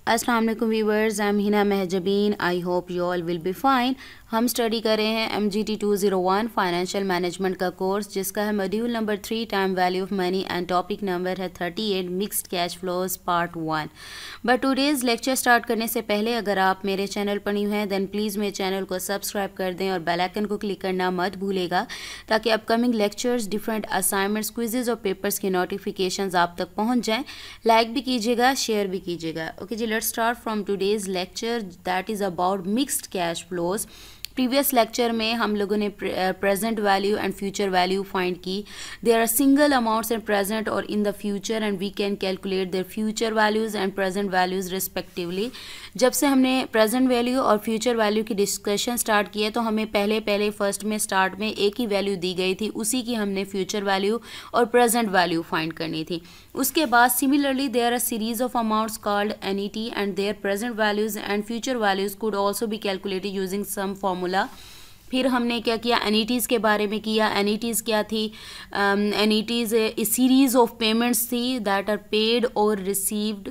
अस्सलाम वालेकुम viewers, I am Hina Mahjabeen. I hope you all will be fine. हम study कर रहे हैं MGT 201 फाइनेंशियल मैनेजमेंट का कोर्स, जिसका है module number 3 time value of money and topic number है 38 mixed cash flows part 1। But today's lecture start करने से पहले अगर आप मेरे चैनल पर न्यू हैं देन प्लीज़ मेरे चैनल को सब्सक्राइब कर दें और बेल आइकन को क्लिक करना मत भूलेगा, ताकि upcoming lectures, different assignments, quizzes और पेपर्स के नोटिफिकेशंस आप तक पहुंच जाएं। लाइक भी कीजिएगा, शेयर भी कीजिएगा। ओके जी, let's start from today's lecture that is about mixed cash flows। Previous lecture में हम लोगों ने present value and future value find की। There are single amounts in present और in the future and we can calculate their future values and present values respectively. जब से हमने present value और फ्यूचर वैल्यू की डिस्कशन स्टार्ट की है तो हमें पहले फर्स्ट में स्टार्ट में एक ही वैल्यू दी गई थी, उसी की हमने फ्यूचर वैल्यू और प्रेजेंट वैल्यू फाइंड करनी थी। उसके बाद similarly there are series of amounts called annuity and their present values and future values could also be calculated using some formula. फिर हमने क्या किया, एनईटीज़ के बारे में किया। एनईटीज़ क्या थी? एनईटीज़ सीरीज ऑफ पेमेंट्स थी दैट आर पेड और received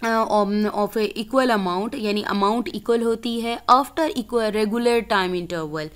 of A equal amount, यानी अमाउंट इक्वल होती है after equal regular time interval,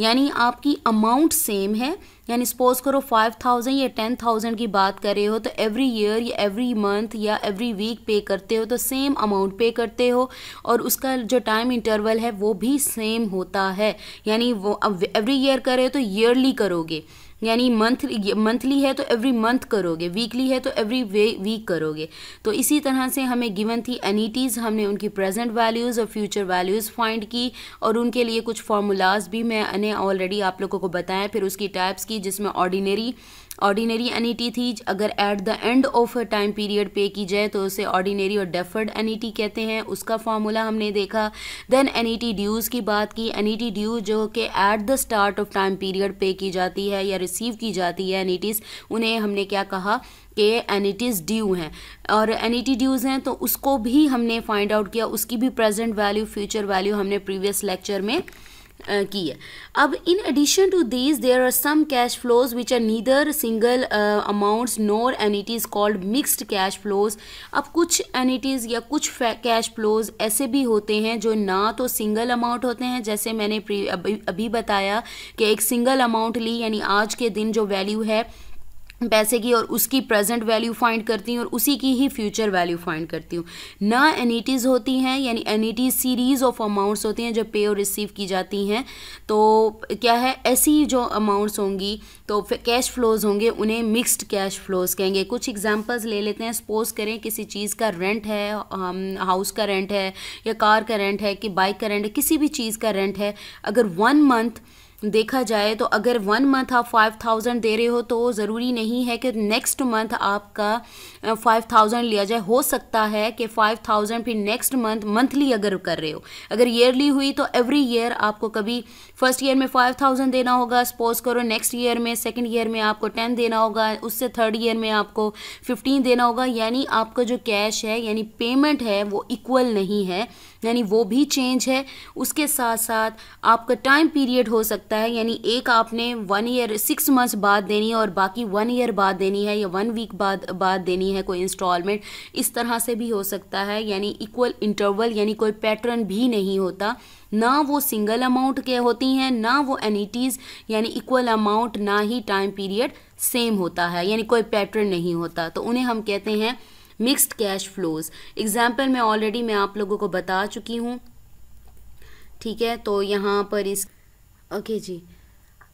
यानी आपकी अमाउंट सेम है। यानी सपोज करो 5000 या 10,000 की बात कर रहे हो तो एवरी ईयर या एवरी मंथ या एवरी वीक पे करते हो तो सेम अमाउंट पे करते हो और उसका जो टाइम इंटरवल है वो भी सेम होता है। यानी वो एवरी ईयर कर रहे हो तो ईयरली करोगे, यानी मंथली है तो एवरी मंथ करोगे, वीकली है तो एवरी वीक करोगे। तो इसी तरह से हमें गिवन थी एनईटीज़, हमने उनकी प्रेजेंट वैल्यूज़ और फ्यूचर वैल्यूज़ फाइंड की और उनके लिए कुछ फार्मूलाज भी मैंने ऑलरेडी आप लोगों को बताया। फिर उसकी टाइप्स की, जिसमें ऑर्डिनरी एनईटी थी, अगर at the end of a time period पे की जाए तो उसे ऑर्डिनरी और डेफर्ड एनईटी कहते हैं, उसका फार्मूला हमने देखा। देन एनईटी ड्यूज़ की बात की। एनईटी ड्यू जो कि at the start of time period पे की जाती है या रिसीव की जाती है एनईटीज़, उन्हें हमने क्या कहा कि एनईटीज़ ड्यू हैं और एनईटी ड्यूज़ हैं, तो उसको भी हमने फाइंड आउट किया। उसकी भी प्रेजेंट वैल्यू फ्यूचर वैल्यू हमने प्रीवियस लेक्चर में की है। अब in addition to these there are some cash flows which are neither single amounts nor annuities called mixed cash flows. अब कुछ एनिटीज़ या कुछ कैश फ्लोज ऐसे भी होते हैं जो ना तो सिंगल अमाउंट होते हैं, जैसे मैंने अभी बताया कि एक सिंगल अमाउंट ली, यानी आज के दिन जो वैल्यू है पैसे की और उसकी प्रेजेंट वैल्यू फाइंड करती हूँ और उसी की ही फ्यूचर वैल्यू फाइंड करती हूँ। ना एनईटीज़ होती हैं, यानी एनईटीज़ सीरीज़ ऑफ अमाउंट्स होती हैं जो पे और रिसीव की जाती हैं। तो क्या है, ऐसी जो अमाउंट्स होंगी तो कैश फ्लोज होंगे उन्हें मिक्स्ड कैश फ्लोज कहेंगे। कुछ एग्जांपल्स ले लेते हैं। सपोज करें किसी चीज़ का रेंट है, हाउस का रेंट है या कार का रेंट है कि बाइक का रेंट है, किसी भी चीज़ का रेंट है। अगर 1 मंथ देखा जाए तो अगर 1 मंथ आप 5000 दे रहे हो तो ज़रूरी नहीं है कि नेक्स्ट मंथ आपका 5000 लिया जाए। हो सकता है कि 5000 फिर नेक्स्ट मंथ मंथली अगर कर रहे हो, अगर ईयरली हुई तो एवरी ईयर आपको कभी फर्स्ट ईयर में 5000 देना होगा, सपोज करो नेक्स्ट ईयर में, सेकंड ईयर में आपको 10 देना होगा, उससे थर्ड ईयर में आपको 15 देना होगा। यानी आपका जो कैश है यानी पेमेंट है वो इक्वल नहीं है, यानी वो भी चेंज है। उसके साथ साथ आपका टाइम पीरियड हो सकता है, यानी एक आपने 1 ईयर 6 मंथ्स बाद देनी है और बाकी 1 ईयर बाद देनी है या 1 वीक बाद देनी है कोई इंस्टॉलमेंट, इस तरह से भी हो सकता है। यानी इक्वल इंटरवल यानी कोई पैटर्न भी नहीं होता। ना वो सिंगल अमाउंट के होती हैं, ना वो एनिटीज़ यानी इक्वल अमाउंट, ना ही टाइम पीरियड सेम होता है, यानी कोई पैटर्न नहीं होता। तो उन्हें हम कहते हैं मिक्स्ड कैश फ्लोज। एग्जाम्पल में ऑलरेडी मैं आप लोगों को बता चुकी हूँ, ठीक है। तो यहाँ पर इस ओके जी,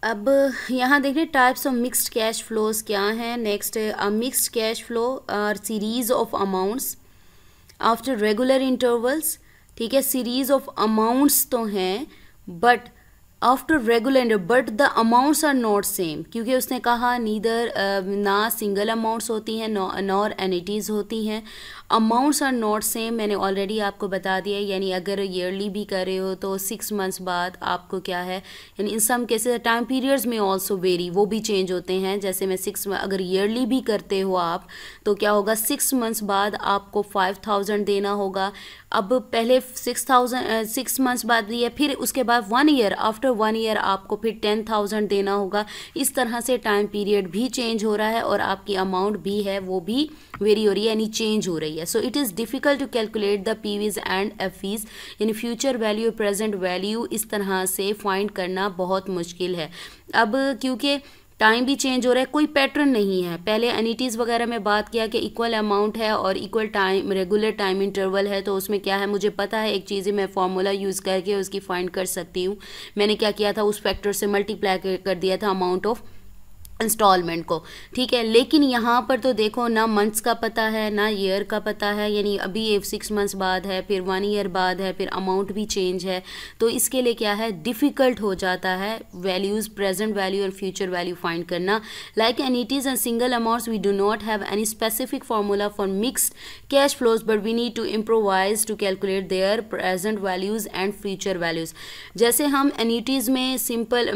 अब यहाँ देखिए types of mixed cash flows क्या हैं। Next, a mixed cash flow are series of amounts after regular intervals, ठीक है। सीरीज ऑफ अमाउंट्स तो हैं but after regular, but the amounts are not same, क्योंकि उसने कहा नीदर ना सिंगल अमाउंट्स होती हैं नॉर एनिटीज़ होती हैं। अमाउंट्स आर नॉट सेम मैंने ऑलरेडी आपको बता दिया, यानी अगर ईयरली भी कर रहे हो तो 6 मंथ्स बाद आपको क्या है, यानी इन सम केसेस टाइम पीरियड्स में ऑल्सो वेरी, वो भी चेंज होते हैं। जैसे मैं 6 अगर ईयरली भी करते हो आप तो क्या होगा, 6 मंथ्स बाद आपको 5000 देना होगा। अब पहले 6 मंथ्स बाद दिया, फिर उसके बाद 1 ईयर, आफ्टर 1 ईयर आपको फिर 10,000 देना होगा। इस तरह से टाइम पीरियड भी चेंज हो रहा है और आपकी अमाउंट भी है वो भी वेरी हो रही है, यानी चेंज हो रही है। है। So it is difficult to calculate the PVs and FVs, यानी फ्यूचर वैल्यू प्रेजेंट वैल्यू इस तरह से फाइंड करना बहुत मुश्किल है। अब क्योंकि टाइम भी चेंज हो रहा है, कोई पैटर्न नहीं है। पहले एनिटीज़ वगैरह में बात किया कि इक्वल अमाउंट है और equal time regular time interval है, तो उसमें क्या है मुझे पता है एक चीज़ मैं फार्मूला यूज़ करके उसकी फाइंड कर सकती हूँ। मैंने क्या किया था, उस फैक्टर से मल्टीप्लाई कर दिया था अमाउंट ऑफ इंस्टॉलमेंट को, ठीक है। लेकिन यहाँ पर तो देखो ना मंथ्स का पता है ना ईयर का पता है, यानी अभी ये 6 मंथ्स बाद है, फिर 1 ईयर बाद है, फिर अमाउंट भी चेंज है। तो इसके लिए क्या है, डिफ़िकल्ट हो जाता है वैल्यूज़ प्रेजेंट वैल्यू और फ्यूचर वैल्यू फाइंड करना। Like annuities and single amounts we do not have any specific formula for mixed cash flows, but we need to improvise to calculate their present values and future values. जैसे हम एनिटीज़ में simple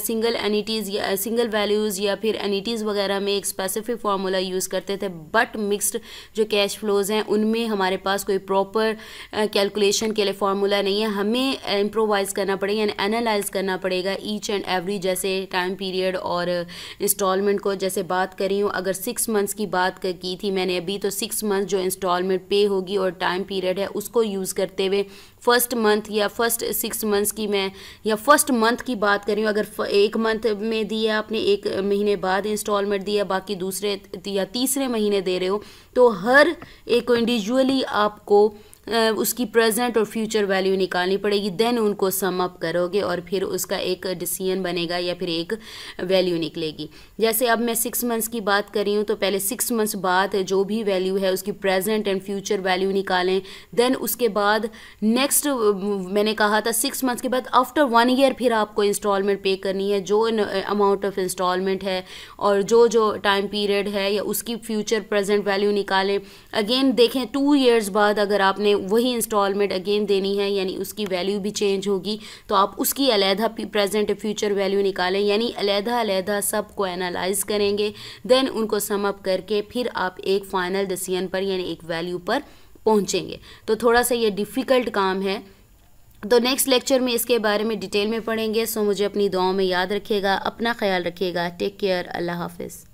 single एनिटीज़ या single values या फिर एनिटीज़ वगैरह में एक specific formula use करते थे, बट मिक्स्ड जो कैश फ्लोज हैं उनमें हमारे पास कोई प्रॉपर कैलकुलेशन के लिए फार्मूला नहीं है। हमें इम्प्रोवाइज़ करना पड़ेगा, यानी एनालाइज करना पड़ेगा ईच एंड एवरी, जैसे टाइम पीरियड और इंस्टॉलमेंट को। जैसे बात करी हूँ, अगर 6 मंथ्स की बात की थी मैंने अभी, तो 6 मंथ जो इंस्टॉलमेंट पे होगी और टाइम पीरियड है उसको यूज़ करते हुए फर्स्ट मंथ या फर्स्ट 6 मंथ्स की मैं या फर्स्ट मंथ की बात कर रही हूँ। अगर एक मंथ में दिया आपने, एक महीने बाद इंस्टॉलमेंट दिया, बाकी दूसरे या तीसरे महीने दे रहे हो, तो हर एक को इंडिविजुअली आपको उसकी प्रेजेंट और फ्यूचर वैल्यू निकालनी पड़ेगी। देन उनको सम अप करोगे और फिर उसका एक डिसीजन बनेगा या फिर एक वैल्यू निकलेगी। जैसे अब मैं 6 मंथ्स की बात कर रही हूँ, तो पहले 6 मंथ्स बाद जो भी वैल्यू है उसकी प्रेजेंट एंड फ्यूचर वैल्यू निकालें। देन उसके बाद नेक्स्ट मैंने कहा था 6 मंथ्स के बाद आफ्टर 1 ईयर फिर आपको इंस्टॉलमेंट पे करनी है, जो अमाउंट ऑफ इंस्टॉलमेंट है और जो टाइम पीरियड है या उसकी फ्यूचर प्रेजेंट वैल्यू निकालें। अगेन देखें 2 ईयर्स बाद अगर आपने वही इंस्टॉलमेंट अगेन देनी है, यानी उसकी वैल्यू भी चेंज होगी, तो आप उसकी अलहदा प्रेजेंट फ्यूचर वैल्यू निकालें, यानी अलहदा सबको एनालाइज करेंगे। देन उनको सम अप करके फिर आप एक फाइनल डिसीजन पर यानी एक वैल्यू पर पहुंचेंगे। तो थोड़ा सा ये डिफ़िकल्ट काम है, तो नेक्स्ट लेक्चर में इसके बारे में डिटेल में पढ़ेंगे। सो मुझे अपनी दुआओं में याद रखिएगा, अपना ख्याल रखिएगा। टेक केयर, अल्लाह हाफिज़।